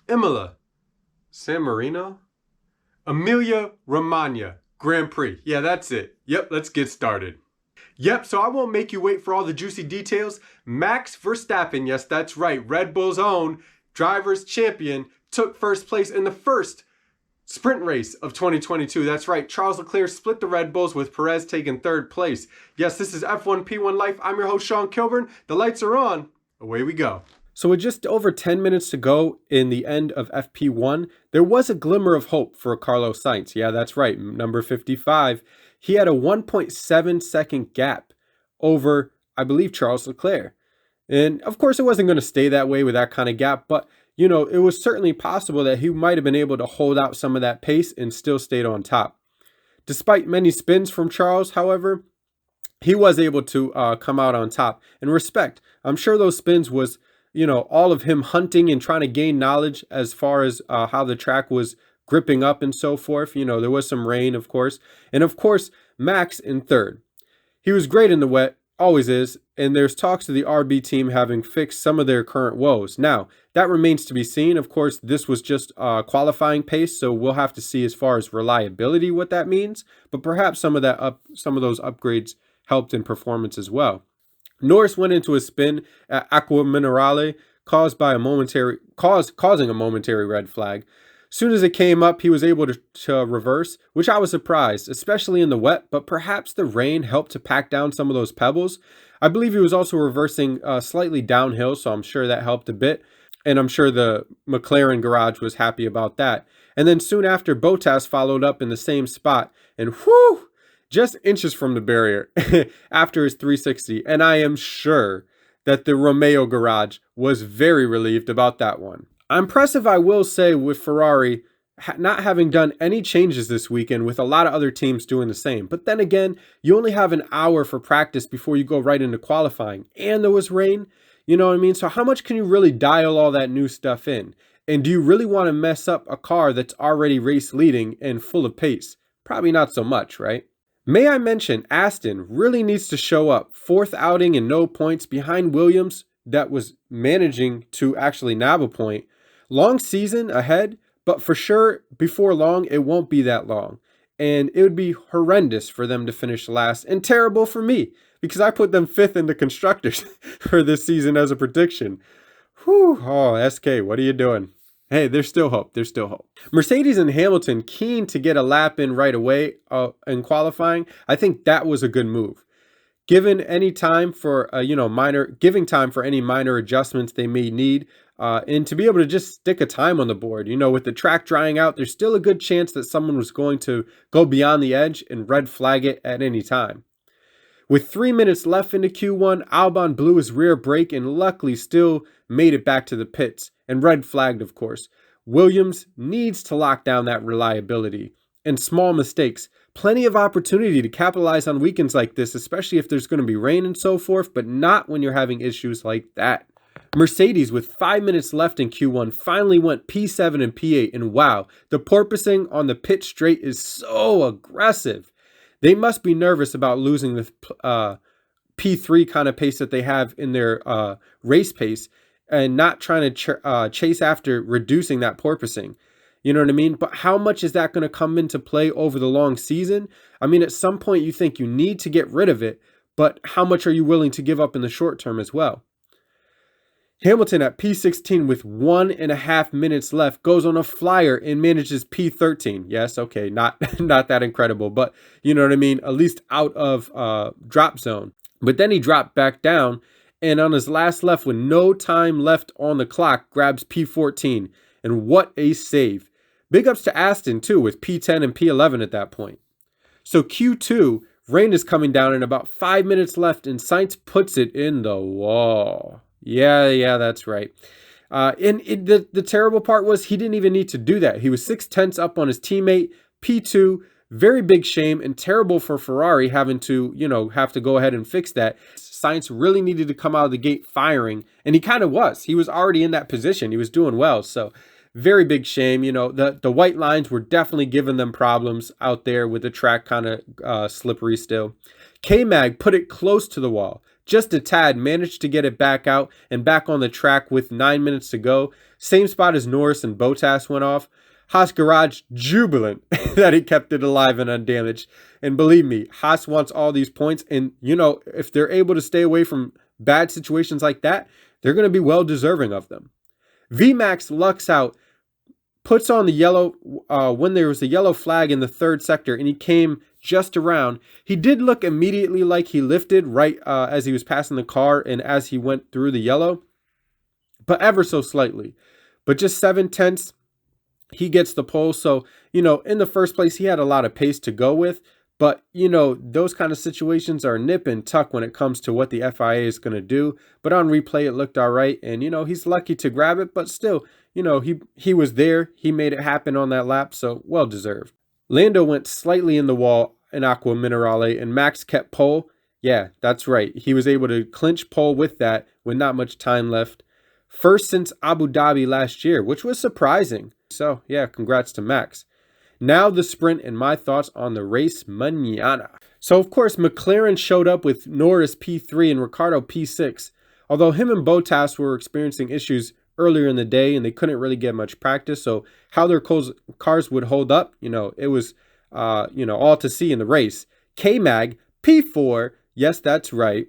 Imola, San Marino, Emilia Romagna Grand Prix. Yeah, that's it. Yep, let's get started. Yep, so I won't make you wait for all the juicy details. Max Verstappen, yes, that's right, Red Bull's own driver's champion, took first place in the first sprint race of 2022. That's right, Charles Leclerc split the Red Bulls with Perez taking third place. Yes, this is F1 P1 Life. I'm your host, Sean Kilburn. The lights are on. Away we go. So with just over 10 minutes to go in the end of FP1, there was a glimmer of hope for Carlos Sainz. Yeah, that's right, number 55. He had a 1.7 second gap over, I believe, Charles Leclerc. And of course, it wasn't going to stay that way with that kind of gap, but it was certainly possible that he might have been able to hold out some of that pace and still stayed on top. Despite many spins from Charles, however, he was able to come out on top. And respect, I'm sure those spins was all of him hunting and trying to gain knowledge as far as how the track was gripping up and so forth. There was some rain, of course. And of course, Max in third. He was great in the wet, always is. And there's talks of the RB team having fixed some of their current woes. Now, that remains to be seen. Of course, this was just qualifying pace, so we'll have to see as far as reliability what that means. But perhaps some of those upgrades helped in performance as well. Norris went into a spin at Aqua Minerale, causing a momentary red flag. Soon as it came up, he was able to reverse, which I was surprised, especially in the wet, but perhaps the rain helped to pack down some of those pebbles. I believe he was also reversing slightly downhill, so I'm sure that helped a bit. And I'm sure the McLaren garage was happy about that. And then soon after, Bottas followed up in the same spot, and whew, just inches from the barrier after his 360. And I am sure that the Romeo garage was very relieved about that one. Impressive, I will say, with Ferrari not having done any changes this weekend, with a lot of other teams doing the same. But then again, you only have an hour for practice before you go right into qualifying. And there was rain, you know what I mean? So how much can you really dial all that new stuff in? And do you really want to mess up a car that's already race leading and full of pace? Probably not so much, right? May I mention, Aston really needs to show up. Fourth outing and no points behind Williams that was managing to actually nab a point. Long season ahead, but for sure, before long, it won't be that long. And it would be horrendous for them to finish last, and terrible for me, because I put them fifth in the constructors for this season as a prediction. Whew, oh, SK, what are you doing? Hey, there's still hope. There's still hope. Mercedes and Hamilton keen to get a lap in right away in qualifying. I think that was a good move. Given any time for giving time for any minor adjustments they may need, and to be able to just stick a time on the board. With the track drying out, there's still a good chance that someone was going to go beyond the edge and red flag it at any time. With 3 minutes left into Q1, Albon blew his rear brake and luckily still made it back to the pits, and red flagged, of course. Williams needs to lock down that reliability. And small mistakes. Plenty of opportunity to capitalize on weekends like this, especially if there's going to be rain and so forth, but not when you're having issues like that. Mercedes, with 5 minutes left in Q1, finally went P7 and P8, and wow, the porpoising on the pit straight is so aggressive. They must be nervous about losing the P3 kind of pace that they have in their race pace and not trying to chase after reducing that porpoising. You know what I mean? But how much is that going to come into play over the long season? I mean, at some point you think you need to get rid of it, but how much are you willing to give up in the short term as well? Hamilton at P16 with 1.5 minutes left goes on a flyer and manages P13. Yes, okay, not that incredible, but you know what I mean? At least out of drop zone. But then he dropped back down, and on his last left with no time left on the clock, grabs P14. And what a save. Big ups to Aston too, with P10 and P11 at that point. So Q2, rain is coming down and about 5 minutes left, and Sainz puts it in the wall. Yeah, that's right. The terrible part was he didn't even need to do that. He was 0.6 up on his teammate. P2, very big shame and terrible for Ferrari having to, have to go ahead and fix that. Sainz really needed to come out of the gate firing, and he kind of was. He was already in that position. He was doing well, so Very big shame. The white lines were definitely giving them problems out there with the track kind of slippery still. K-Mag put it close to the wall. Just a tad, managed to get it back out and back on the track with 9 minutes to go. Same spot as Norris and Bottas went off. Haas Garage jubilant that he kept it alive and undamaged. And believe me, Haas wants all these points. And, if they're able to stay away from bad situations like that, they're going to be well deserving of them. VMAX lucks out, puts on the yellow when there was a yellow flag in the third sector, and he came just around. He did look immediately like he lifted right as he was passing the car and as he went through the yellow, but ever so slightly. But just 7/10, he gets the pole. So, in the first place, he had a lot of pace to go with. But, those kind of situations are nip and tuck when it comes to what the FIA is going to do. But on replay, it looked all right. And, he's lucky to grab it. But still, he was there. He made it happen on that lap. So well deserved. Lando went slightly in the wall in Aqua Minerale and Max kept pole. Yeah, that's right. He was able to clinch pole with that with not much time left. First since Abu Dhabi last year, which was surprising. So, yeah, congrats to Max. Now the sprint and my thoughts on the race mañana. So, of course, McLaren showed up with Norris P3 and Ricciardo P6. Although him and Bottas were experiencing issues earlier in the day and they couldn't really get much practice. So how their cars would hold up, it was, all to see in the race. K-Mag, P4. Yes, that's right.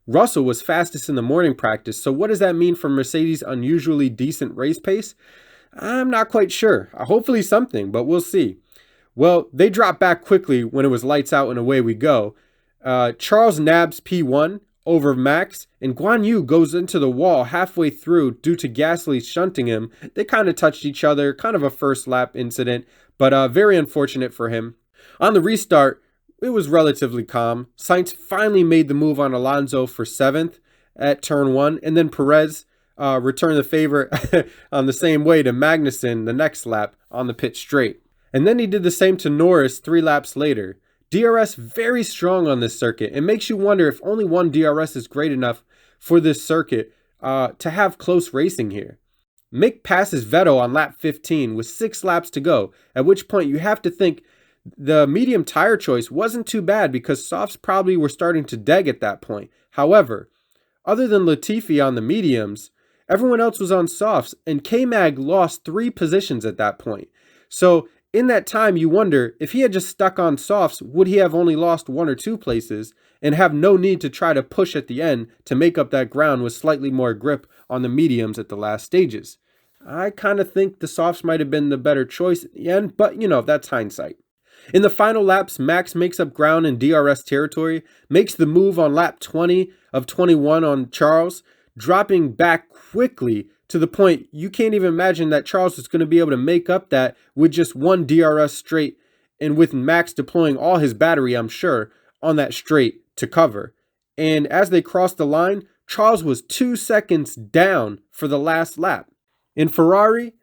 Russell was fastest in the morning practice. So what does that mean for Mercedes' unusually decent race pace? I'm not quite sure. Hopefully something, but we'll see. Well, they dropped back quickly when it was lights out and away we go. Charles nabs P1 over Max, and Guan Yu goes into the wall halfway through due to Gasly shunting him. They kind of touched each other, kind of a first lap incident, but very unfortunate for him. On the restart, it was relatively calm. Sainz finally made the move on Alonso for 7th at turn 1, and then Perez returned the favor on the same way to Magnussen the next lap on the pit straight. And then he did the same to Norris 3 laps later. DRS very strong on this circuit. It makes you wonder if only one DRS is great enough for this circuit to have close racing here. Mick passes Vettel on lap 15 with 6 laps to go, at which point you have to think the medium tire choice wasn't too bad because softs probably were starting to deg at that point. However, other than Latifi on the mediums, everyone else was on softs, and K-Mag lost 3 positions at that point. So in that time, you wonder, if he had just stuck on softs, would he have only lost 1 or 2 places and have no need to try to push at the end to make up that ground with slightly more grip on the mediums at the last stages? I kind of think the softs might have been the better choice at the end, but that's hindsight. In the final laps, Max makes up ground in DRS territory, makes the move on lap 20 of 21 on Charles, dropping back quickly to the point you can't even imagine that Charles was going to be able to make up that with just 1 DRS straight and with Max deploying all his battery, I'm sure, on that straight to cover. And as they crossed the line, Charles was 2 seconds down for the last lap. In Ferrari,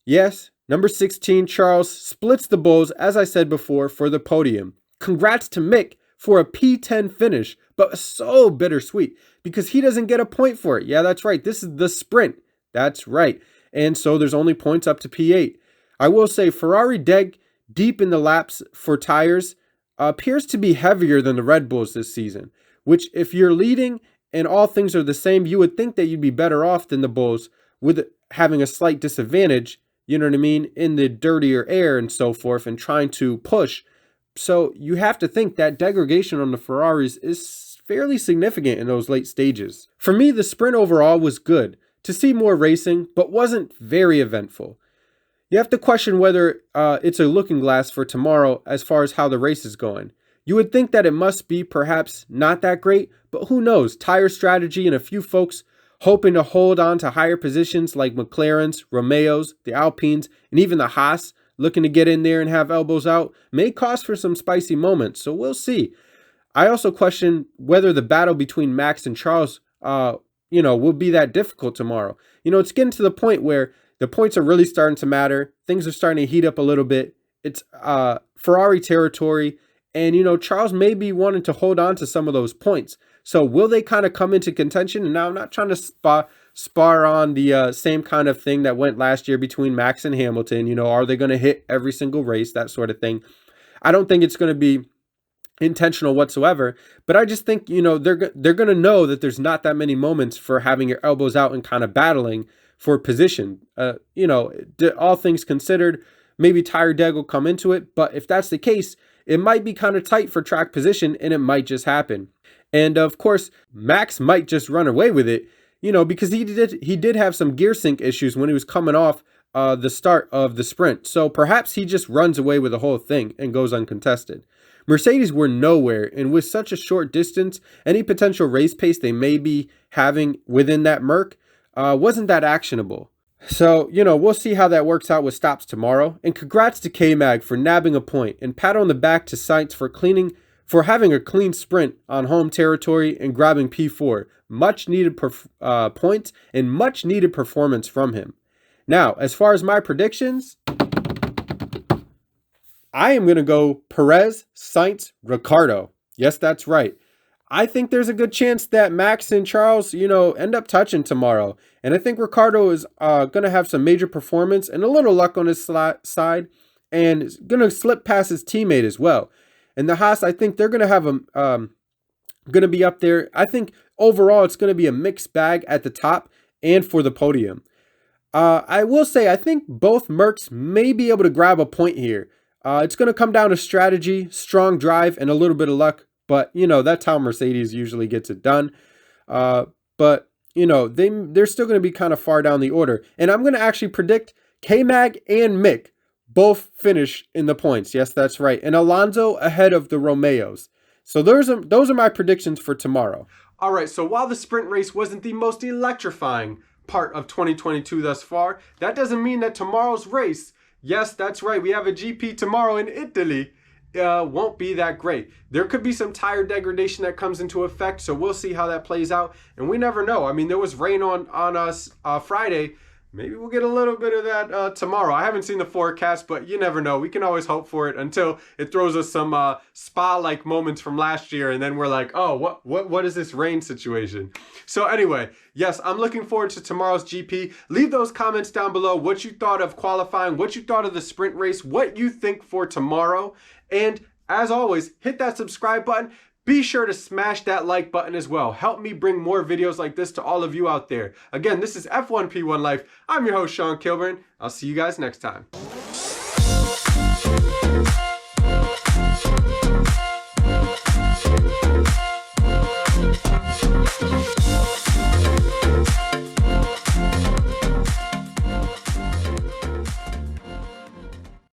yes, number 16, Charles splits the Bulls, as I said before, for the podium. Congrats to Mick for a P10 finish, but so bittersweet because he doesn't get a point for it. Yeah, that's right. This is the sprint. That's right. And so there's only points up to P8. I will say Ferrari deg deep in the laps for tires appears to be heavier than the Red Bulls this season, which if you're leading and all things are the same, you would think that you'd be better off than the Bulls with having a slight disadvantage, you know what I mean, in the dirtier air and so forth and trying to push. So you have to think that degradation on the Ferraris is fairly significant in those late stages. For me, the sprint overall was good to see more racing, but wasn't very eventful. You have to question whether it's a looking glass for tomorrow as far as how the race is going. You would think that it must be perhaps not that great, but who knows? Tire strategy and a few folks hoping to hold on to higher positions like McLaren's, Romeo's, the Alpines, and even the Haas looking to get in there and have elbows out may cause for some spicy moments, so we'll see. I also question whether the battle between Max and Charles, will be that difficult tomorrow. It's getting to the point where the points are really starting to matter. Things are starting to heat up a little bit. It's Ferrari territory, and Charles may be wanting to hold on to some of those points. So will they kind of come into contention? And now I'm not trying to spar on the same kind of thing that went last year between Max and Hamilton. You know, are they going to hit every single race, that sort of thing. I don't think it's going to be intentional whatsoever, but I just think, you know, they're going to know that there's not that many moments for having your elbows out and kind of battling for position. You know, all things considered, maybe tire deg will come into it, but if that's the case, it might be kind of tight for track position and it might just happen. And of course, Max might just run away with it, you know, because he did have some gear sync issues when he was coming off the start of the sprint. So perhaps he just runs away with the whole thing and goes uncontested. Mercedes were nowhere, and with such a short distance, any potential race pace they may be having within that Merc wasn't that actionable. So, you know, we'll see how that works out with stops tomorrow. And congrats to K-Mag for nabbing a point, and pat on the back to Sainz for having a clean sprint on home territory and grabbing P4. Much needed points and much needed performance from him. Now, as far as my predictions, I am going to go Perez, Sainz, Ricciardo. Yes, that's right. I think there's a good chance that Max and Charles, you know, end up touching tomorrow. And I think Ricciardo is going to have some major performance and a little luck on his side, and is going to slip past his teammate as well. And the Haas, I think they're going to have going to be up there. I think overall it's going to be a mixed bag at the top and for the podium. I will say I think both Mercs may be able to grab a point here. It's going to come down to strategy, strong drive, and a little bit of luck. But, you know, that's how Mercedes usually gets it done. But, you know, they're still going to be kind of far down the order. And I'm going to actually predict K-Mag and Mick both finish in the points. Yes, that's right. And Alonso ahead of the Romeos. So those are my predictions for tomorrow. All right, so while the sprint race wasn't the most electrifying part of 2022 thus far, that doesn't mean that tomorrow's race, yes, that's right, we have a GP tomorrow in Italy, won't be that great. There could be some tire degradation that comes into effect, so we'll see how that plays out. And we never know. I mean, there was rain on us Friday. Maybe we'll get a little bit of that tomorrow. I haven't seen the forecast, but you never know. We can always hope for it until it throws us some spa-like moments from last year, and then we're like, oh, what is this rain situation? So anyway, yes, I'm looking forward to tomorrow's GP. Leave those comments down below what you thought of qualifying, what you thought of the sprint race, what you think for tomorrow. And as always, hit that subscribe button. Be sure to smash that like button as well. Help me bring more videos like this to all of you out there. Again, this is F1P1 Life. I'm your host, Sean Kilburn. I'll see you guys next time.